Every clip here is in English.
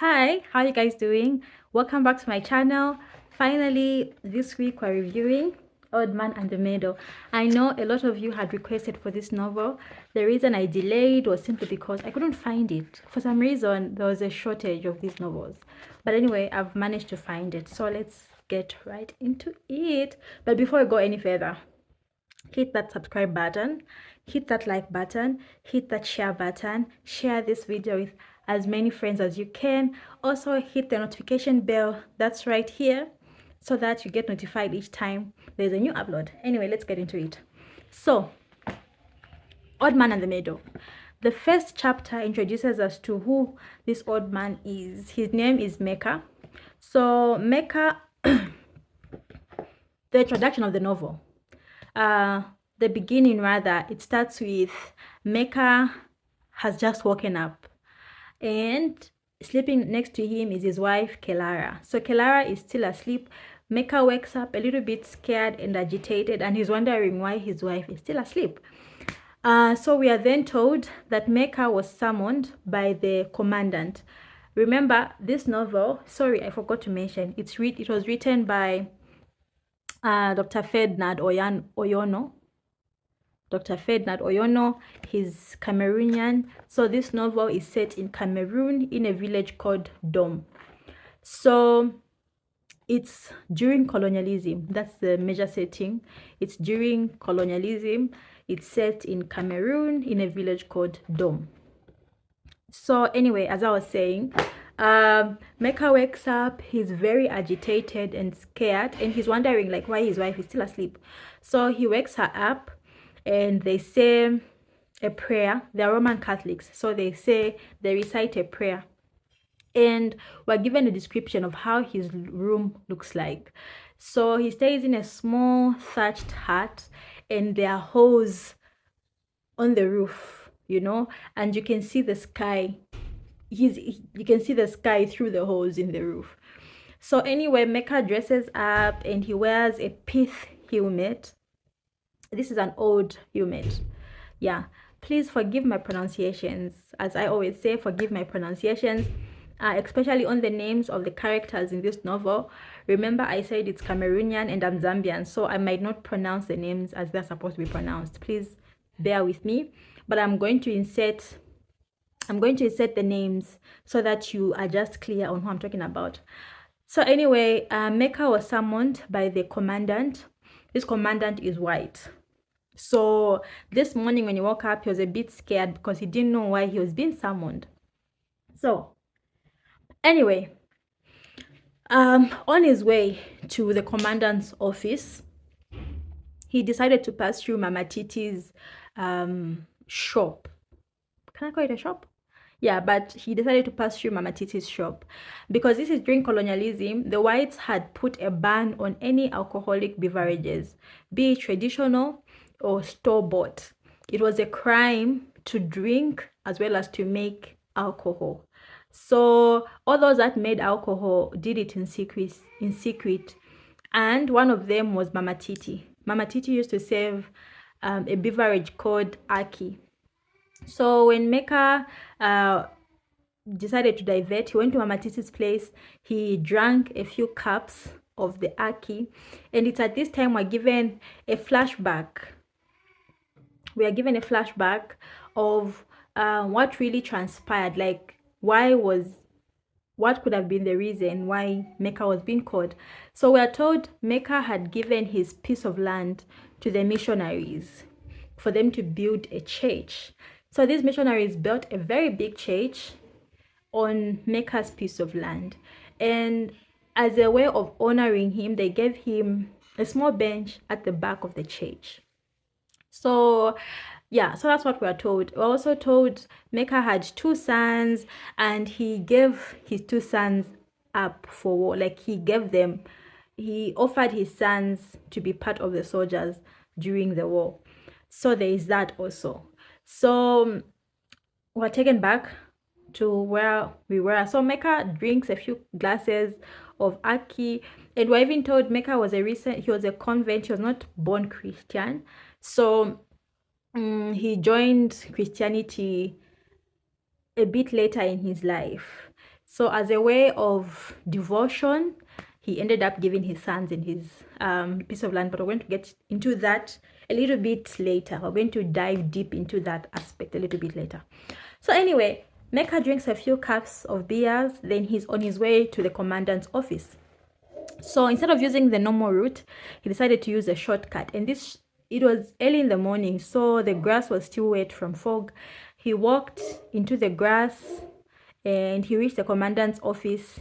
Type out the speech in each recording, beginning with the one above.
Hi, how you guys doing? Welcome back to my channel. Finally, this week we're reviewing Old Man and the Meadow. I know a lot of you had requested for this novel. The reason I delayed was simply because I couldn't find it. For some reason, there was a shortage of these novels. But anyway, I've managed to find it. So let's get right into it. But before I go any further, hit that subscribe button, hit that like button, hit that share button, share this video with as many friends as you can. Also hit the notification bell that's right here so that you get notified each time there's a new upload. Anyway, let's get into it. So, Old Man and the Meadow. The first chapter introduces us to who this old man is. His name is Meka. So Meka, the introduction of the novel, the beginning rather, it starts with Meka has just woken up, and sleeping next to him is his wife Kelara. So Kelara is still asleep. Meka wakes up a little bit scared and agitated, and he's wondering why his wife is still asleep. So we are then told that Meka was summoned by the commandant. Remember, this novel, sorry, I forgot to mention, it was written by Dr. Ferdinand Oyono. Dr. Ferdinand Oyono, he's Cameroonian. So this novel is set in Cameroon in a village called Dom. So it's during colonialism. That's the major setting. It's during colonialism. It's set in Cameroon in a village called Dom. So anyway, as I was saying, Meka wakes up. He's very agitated and scared, and he's wondering like why his wife is still asleep. So he wakes her up, and they say a prayer. They're Roman Catholics, so they recite a prayer, and we're given a description of how his room looks like. So he stays in a small thatched hut, and there are holes on the roof, and you can see the sky. You can see the sky through the holes in the roof. So anyway, Meka dresses up and he wears a pith helmet. This is an old helmet. Yeah, please forgive my pronunciations. As I always say, forgive my pronunciations, especially on the names of the characters in this novel. Remember, I said it's Cameroonian and I'm Zambian, so I might not pronounce the names as they're supposed to be pronounced. Please bear with me. But I'm going to insert the names so that you are just clear on who I'm talking about. So anyway, Meka was summoned by the commandant. This commandant is white. So this morning when he woke up, he was a bit scared because he didn't know why he was being summoned. So anyway, on his way to the commandant's office, he decided to pass through Mama Titi's shop. Can I call it a shop? Yeah, but he decided to pass through Mama Titi's shop because this is during colonialism. The whites had put a ban on any alcoholic beverages, be it traditional or store-bought. It was a crime to drink as well as to make alcohol. So all those that made alcohol did it in secret. And one of them was Mama Titi. Mama Titi used to serve a beverage called Aki. So when Meka decided to divert, he went to Mama Titi's place. He drank a few cups of the Aki, and it's at this time we're given a flashback. We are given a flashback of what really transpired, like what could have been the reason why Meka was being caught. So we are told Meka had given his piece of land to the missionaries for them to build a church. So these missionaries built a very big church on Meka's piece of land. And as a way of honoring him, they gave him a small bench at the back of the church. So yeah, so that's what we are told. We're also told Meka had 2 sons, and he gave his 2 sons up for war. Like he offered his sons to be part of the soldiers during the war. So there is that also. So we're taken back to where we were. So Meka drinks a few glasses of Aki, and we're even told Meka was he was a convert. He was not born Christian. So he joined Christianity a bit later in his life. So as a way of devotion, he ended up giving his sons in his piece of land. But we're going to get into that a little bit later. We're going to dive deep into that aspect a little bit later. So anyway, Meka drinks a few cups of beers, then he's on his way to the commandant's office. So instead of using the normal route, he decided to use a shortcut. And it was early in the morning, so the grass was still wet from fog. He walked into the grass and he reached the commandant's office.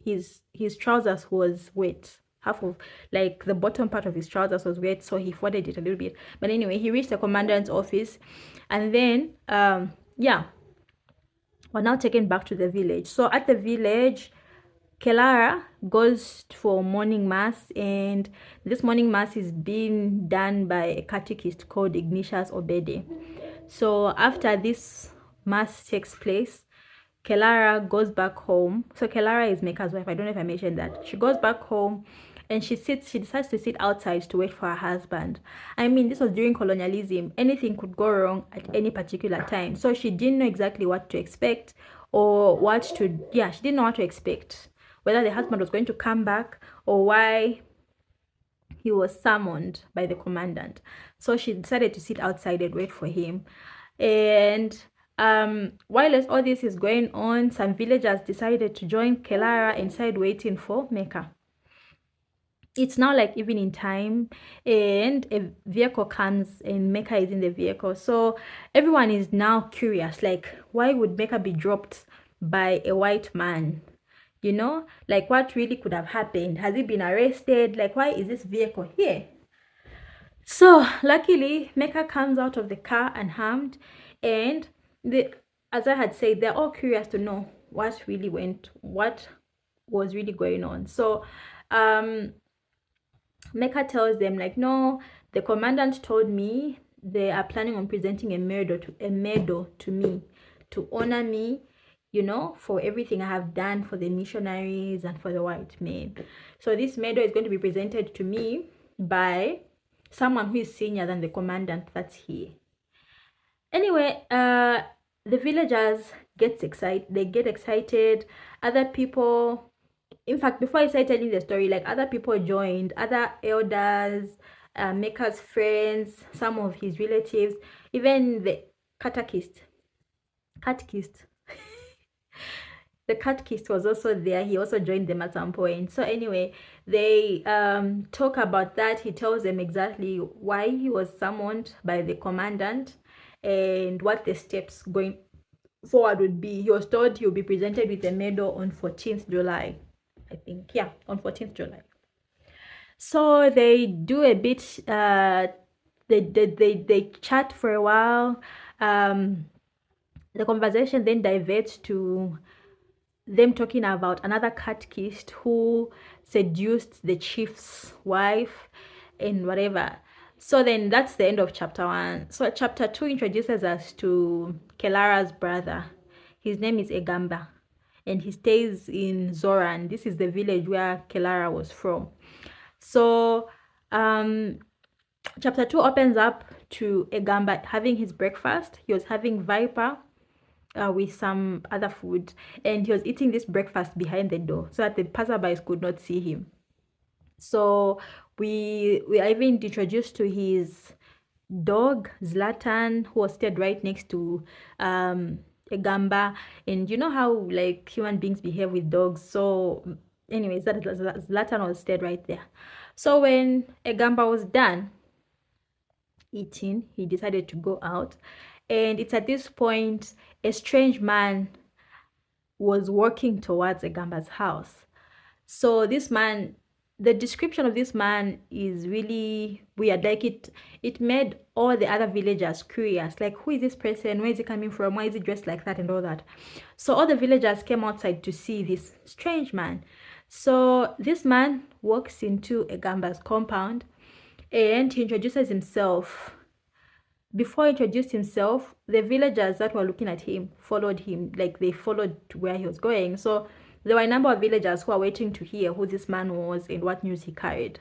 His trousers was wet. Half of, like, the bottom part of his trousers was wet, so he folded it a little bit. But anyway, he reached the commandant's office, and then yeah, we're now taken back to the village. So at the village, Kelara goes for morning mass, and this morning mass is being done by a catechist called Ignatius Obede. So after this mass takes place, Kelara goes back home. So Kelara is Meka's wife. I don't know if I mentioned that. She goes back home and she decides to sit outside to wait for her husband. I mean, this was during colonialism. Anything could go wrong at any particular time. So she didn't know exactly what to expect or she didn't know what to expect. Whether the husband was going to come back or why he was summoned by the commandant. So she decided to sit outside and wait for him. And while all this is going on, some villagers decided to join Kelara inside waiting for Meka. It's now like evening time, and a vehicle comes and Meka is in the vehicle. So everyone is now curious, like, why would Meka be dropped by a white man? You know, like, what really could have happened? Has he been arrested? Like, why is this vehicle here? So luckily, Meka comes out of the car unharmed, and as I had said, they're all curious to know what was really going on. So Meka tells them, like, no, the commandant told me they are planning on presenting a medal to me to honor me, you know, for everything I have done for the missionaries and for the white men. So this medal is going to be presented to me by someone who is senior than the commandant that's here. Anyway, the villagers get excited. Other people, in fact, before I start telling the story, like, other people joined, other elders, Meka's friends, some of his relatives, even the catechist. The catechist was also there. He also joined them at some point. So anyway, they talk about that. He tells them exactly why he was summoned by the commandant and what the steps going forward would be. He was told he will be presented with a medal on 14th July. I think, yeah, on 14th July. So they do a bit, they chat for a while. The conversation then diverts to them talking about another catechist who seduced the chief's wife and whatever. So then that's the end of chapter 1. So chapter 2 introduces us to Kelara's brother. His name is Engamba, and he stays in Zoran. This is the village where Kelara was from. So chapter 2 opens up to Engamba having his breakfast. He was having viper with some other food, and he was eating this breakfast behind the door so that the passerbys could not see him. So we are even introduced to his dog Zlatan, who was stayed right next to Engamba. And you know how, like, human beings behave with dogs. So anyways, that Zlatan was stayed right there. So when Engamba was done eating, he decided to go out, and it's at this point a strange man was walking towards Engamba's house. So this man, the description of this man is really weird. Like, it made all the other villagers curious, like, who is this person, where is he coming from, why is he dressed like that, and all that. So all the villagers came outside to see this strange man. So this man walks into Engamba's compound and he introduces himself. Before he introduced himself, the villagers that were looking at him followed him, like, they followed to where he was going. So there were a number of villagers who were waiting to hear who this man was and what news he carried.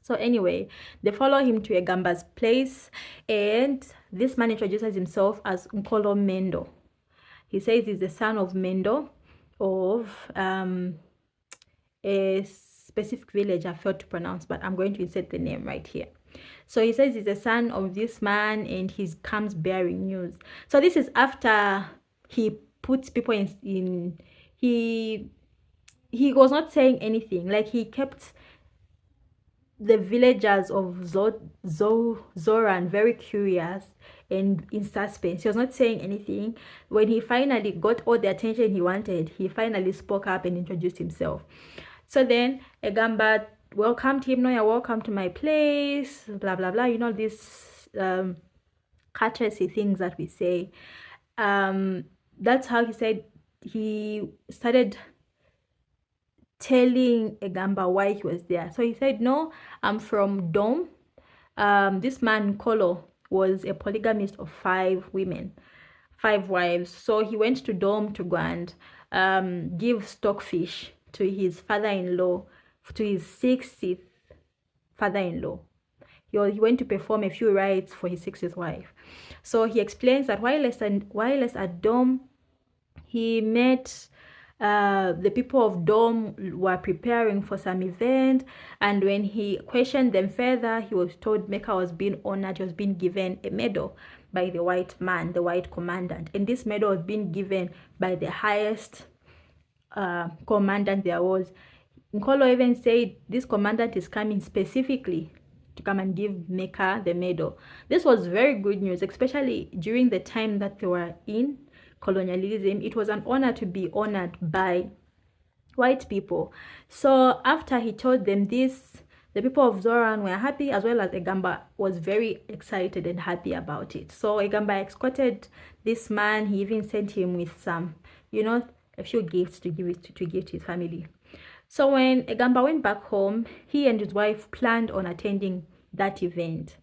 So anyway, they follow him to Engamba's place, and this man introduces himself as Nkolo Mendo. He says he's the son of Mendo, of a specific village I failed to pronounce, but I'm going to insert the name right here. So he says he's the son of this man and he comes bearing news. So this is after he puts people in he was not saying anything. Like, he kept the villagers of Zoran very curious and in suspense. He was not saying anything. When he finally got all the attention he wanted, he finally spoke up and introduced himself. So then Engamba welcomed him. No, you're welcome to my place, blah blah blah. You know, these courtesy things that we say. That's how he said he started telling Engamba why he was there. So he said, no, I'm from Dom. This man Kolo was a polygamist of 5 women, 5 wives. So he went to Dom to go and give stockfish to his father-in-law, to his 60th father-in-law. He went to perform a few rites for his 60th wife. So he explains that while at Dom, he met the people of Dom were preparing for some event, and when he questioned them further, he was told Meka was being honored. He was being given a medal by the white man, the white commandant, and this medal was being given by the highest commandant there was. Nkolo even said this commandant is coming specifically to come and give Meka the medal. This was very good news, especially during the time that they were in colonialism. It was an honor to be honored by white people. So after he told them this, the people of Zoran were happy, as well as Engamba was very excited and happy about it. So Engamba escorted this man. He even sent him with some, a few gifts to give to his family. So when Engamba went back home, he and his wife planned on attending that event.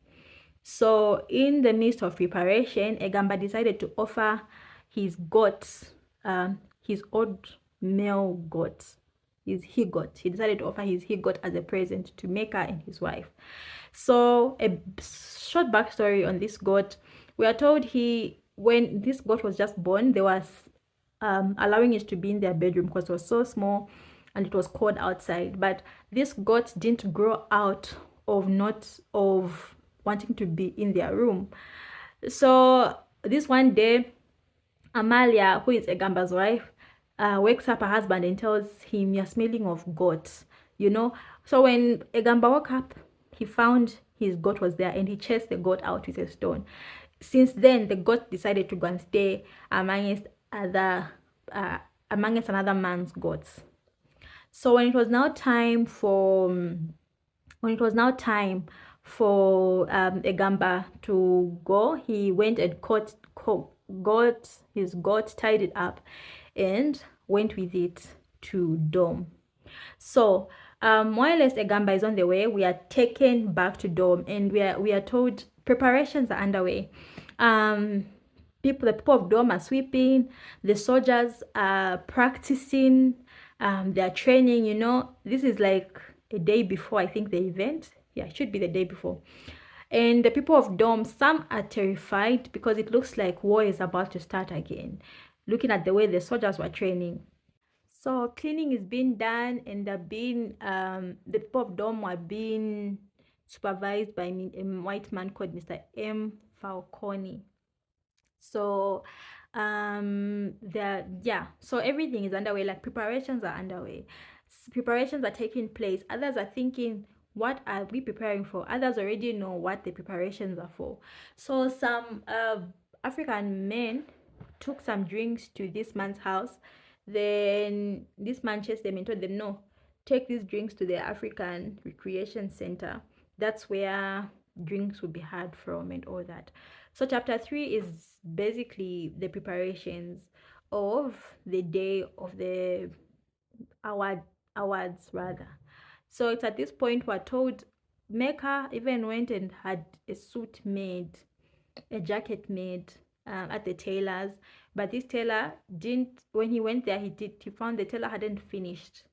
So in the midst of preparation, Engamba decided to offer his goats, his old male goats, his he-goat. He decided to offer his he-goat as a present to Meka and his wife. So a short backstory on this goat. We are told when this goat was just born, they was allowing it to be in their bedroom because it was so small and it was cold outside. But this goat didn't grow out of wanting to be in their room. So this one day, Amalia, who is Engamba's wife, wakes up her husband and tells him, you're smelling of goat, So when Engamba woke up, he found his goat was there and he chased the goat out with a stone. Since then, the goat decided to go and stay amongst another man's goats. So when it was now time for Engamba to go, he went and got his goat, tied it up, and went with it to Dom. So more or less, Engamba is on the way. We are taken back to Dom, and we are told preparations are underway. The people of Dom are sweeping. The soldiers are practicing. They are training. This is like a day before, I think, the event. Yeah, it should be the day before. And the people of Dom, some are terrified because it looks like war is about to start again, looking at the way the soldiers were training. So cleaning is being done, and the people of Dom were being supervised by a white man called Mr. M. Falcone. So so everything is underway. Like, preparations are underway. Preparations are taking place. Others are thinking, what are we preparing for? Others already know what the preparations are for. So some African men took some drinks to this man's house. Then this man chased them and told them, no, take these drinks to the African Recreation Center. That's where drinks will be had from and all that. So chapter 3 is basically the preparations of the day of the awards rather. So it's at this point we're told Meka even went and had a suit made, a jacket made at the tailor's, but this tailor didn't. When he went there, he found the tailor hadn't finished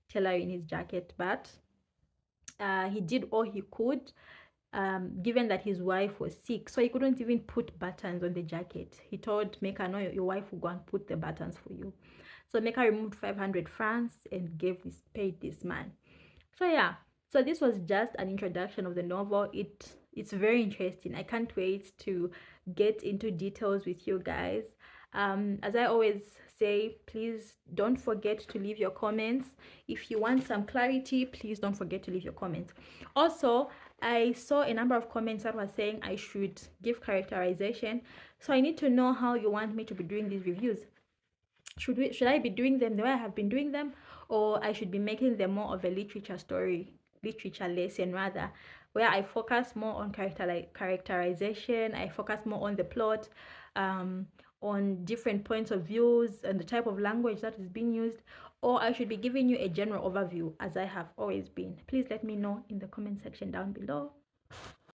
tailoring his jacket, but he did all he could, given that his wife was sick, so he couldn't even put buttons on the jacket. He told Meka, no, your wife will go and put the buttons for you. So Meka removed 500 francs and paid this man. So yeah, so this was just an introduction of the novel. It's very interesting. I can't wait to get into details with you guys. As I always say, please don't forget to leave your comments. If you want some clarity, please don't forget to leave your comments. Also, I saw a number of comments that were saying I should give characterization. So I need to know how you want me to be doing these reviews. Should I be doing them the way I have been doing them, or I should be making them more of a literature lesson rather, where I focus more on characterization, I focus more on the plot, um, on different points of views and the type of language that is being used, or I should be giving you a general overview as I have always been. Please let me know in the comment section down below.